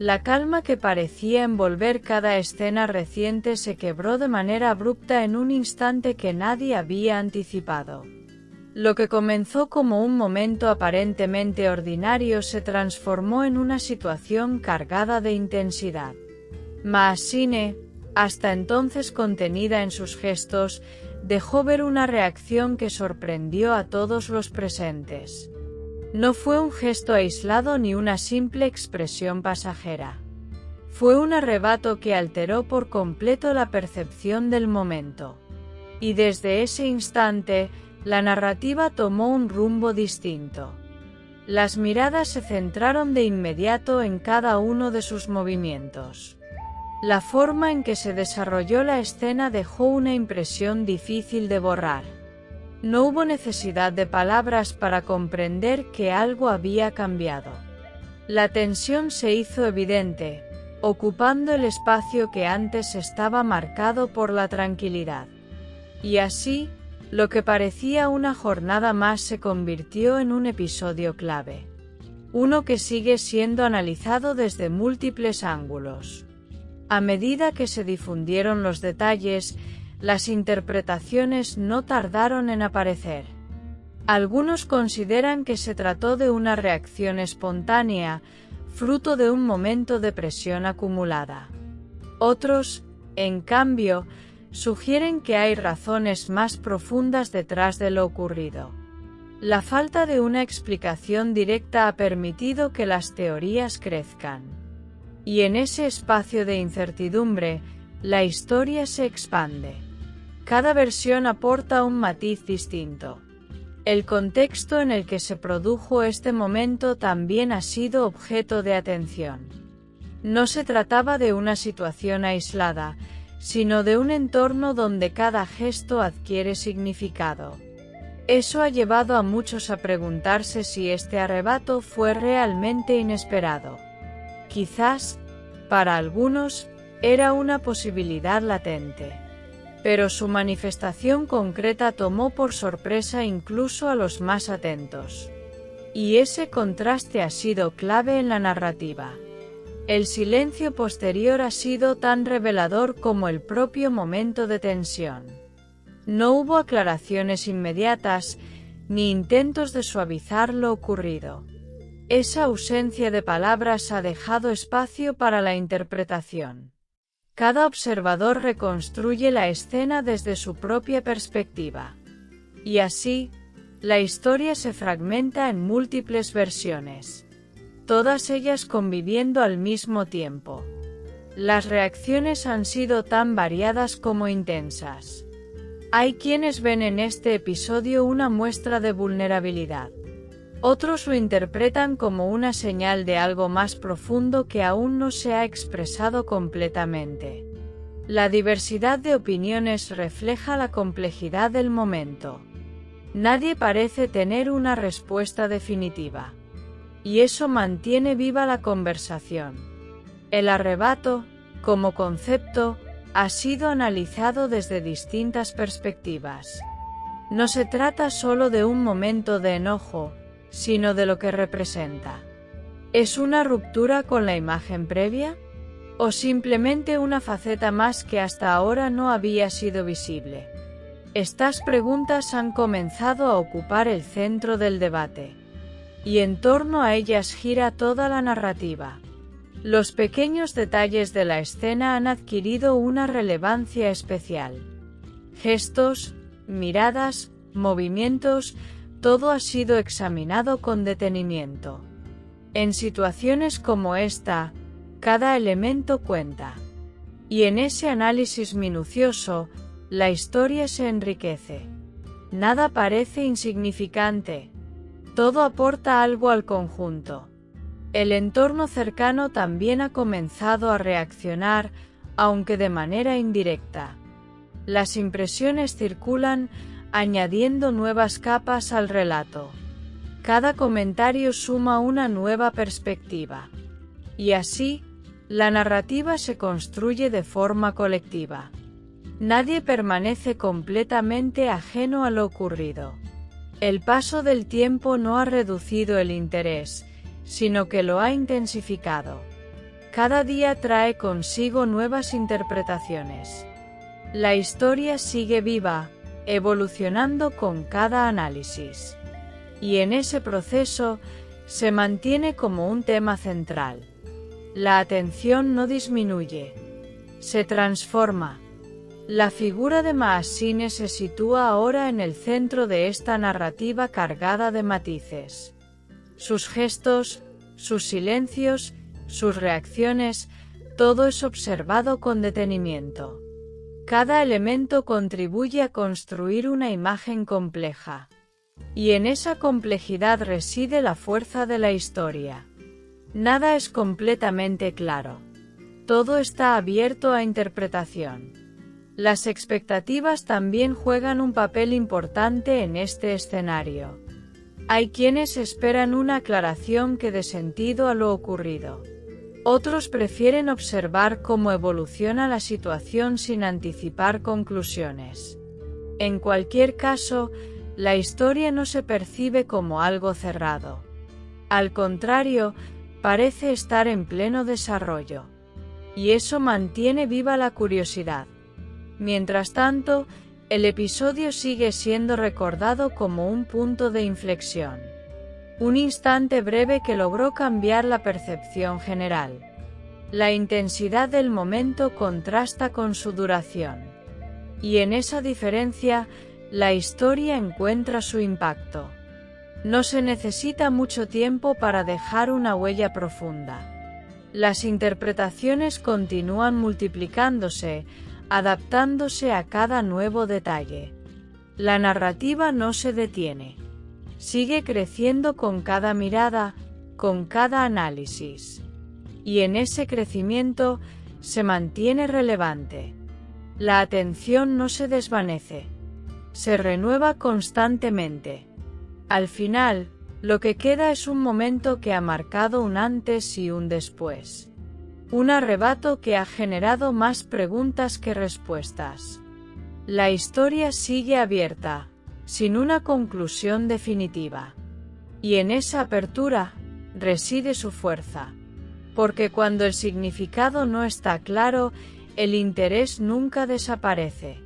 La calma que parecía envolver cada escena reciente se quebró de manera abrupta en un instante que nadie había anticipado. Lo que comenzó como un momento aparentemente ordinario se transformó en una situación cargada de intensidad. Maasine, hasta entonces contenida en sus gestos, dejó ver una reacción que sorprendió a todos los presentes. No fue un gesto aislado ni una simple expresión pasajera. Fue un arrebato que alteró por completo la percepción del momento. Y desde ese instante, la narrativa tomó un rumbo distinto. Las miradas se centraron de inmediato en cada uno de sus movimientos. La forma en que se desarrolló la escena dejó una impresión difícil de borrar. No hubo necesidad de palabras para comprender que algo había cambiado. La tensión se hizo evidente, ocupando el espacio que antes estaba marcado por la tranquilidad. Y así, lo que parecía una jornada más se convirtió en un episodio clave. Uno que sigue siendo analizado desde múltiples ángulos. A medida que se difundieron los detalles, las interpretaciones no tardaron en aparecer. Algunos consideran que se trató de una reacción espontánea, fruto de un momento de presión acumulada. Otros, en cambio, sugieren que hay razones más profundas detrás de lo ocurrido. La falta de una explicación directa ha permitido que las teorías crezcan. Y en ese espacio de incertidumbre, la historia se expande. Cada versión aporta un matiz distinto. El contexto en el que se produjo este momento también ha sido objeto de atención. No se trataba de una situación aislada, sino de un entorno donde cada gesto adquiere significado. Eso ha llevado a muchos a preguntarse si este arrebato fue realmente inesperado. Quizás, para algunos, era una posibilidad latente. Pero su manifestación concreta tomó por sorpresa incluso a los más atentos. Y ese contraste ha sido clave en la narrativa. El silencio posterior ha sido tan revelador como el propio momento de tensión. No hubo aclaraciones inmediatas, ni intentos de suavizar lo ocurrido. Esa ausencia de palabras ha dejado espacio para la interpretación. Cada observador reconstruye la escena desde su propia perspectiva. Y así, la historia se fragmenta en múltiples versiones. Todas ellas conviviendo al mismo tiempo. Las reacciones han sido tan variadas como intensas. Hay quienes ven en este episodio una muestra de vulnerabilidad. Otros lo interpretan como una señal de algo más profundo que aún no se ha expresado completamente. La diversidad de opiniones refleja la complejidad del momento. Nadie parece tener una respuesta definitiva. Y eso mantiene viva la conversación. El arrebato, como concepto, ha sido analizado desde distintas perspectivas. No se trata solo de un momento de enojo, sino de lo que representa. ¿Es una ruptura con la imagen previa? ¿O simplemente una faceta más que hasta ahora no había sido visible? Estas preguntas han comenzado a ocupar el centro del debate. Y en torno a ellas gira toda la narrativa. Los pequeños detalles de la escena han adquirido una relevancia especial. Gestos, miradas, movimientos, todo ha sido examinado con detenimiento. En situaciones como esta, cada elemento cuenta. Y en ese análisis minucioso, la historia se enriquece. Nada parece insignificante. Todo aporta algo al conjunto. El entorno cercano también ha comenzado a reaccionar, aunque de manera indirecta. Las impresiones circulan, añadiendo nuevas capas al relato. Cada comentario suma una nueva perspectiva. Y así, la narrativa se construye de forma colectiva. Nadie permanece completamente ajeno a lo ocurrido. El paso del tiempo no ha reducido el interés, sino que lo ha intensificado. Cada día trae consigo nuevas interpretaciones. La historia sigue viva, evolucionando con cada análisis. Y en ese proceso, se mantiene como un tema central. La atención no disminuye, se transforma. La figura de Maasine se sitúa ahora en el centro de esta narrativa cargada de matices. Sus gestos, sus silencios, sus reacciones, todo es observado con detenimiento. Cada elemento contribuye a construir una imagen compleja. Y en esa complejidad reside la fuerza de la historia. Nada es completamente claro. Todo está abierto a interpretación. Las expectativas también juegan un papel importante en este escenario. Hay quienes esperan una aclaración que dé sentido a lo ocurrido. Otros prefieren observar cómo evoluciona la situación sin anticipar conclusiones. En cualquier caso, la historia no se percibe como algo cerrado. Al contrario, parece estar en pleno desarrollo. Y eso mantiene viva la curiosidad. Mientras tanto, el episodio sigue siendo recordado como un punto de inflexión. Un instante breve que logró cambiar la percepción general. La intensidad del momento contrasta con su duración. Y en esa diferencia, la historia encuentra su impacto. No se necesita mucho tiempo para dejar una huella profunda. Las interpretaciones continúan multiplicándose, adaptándose a cada nuevo detalle. La narrativa no se detiene. Sigue creciendo con cada mirada, con cada análisis. Y en ese crecimiento, se mantiene relevante. La atención no se desvanece. Se renueva constantemente. Al final, lo que queda es un momento que ha marcado un antes y un después. Un arrebato que ha generado más preguntas que respuestas. La historia sigue abierta, sin una conclusión definitiva. Y en esa apertura, reside su fuerza. Porque cuando el significado no está claro, el interés nunca desaparece.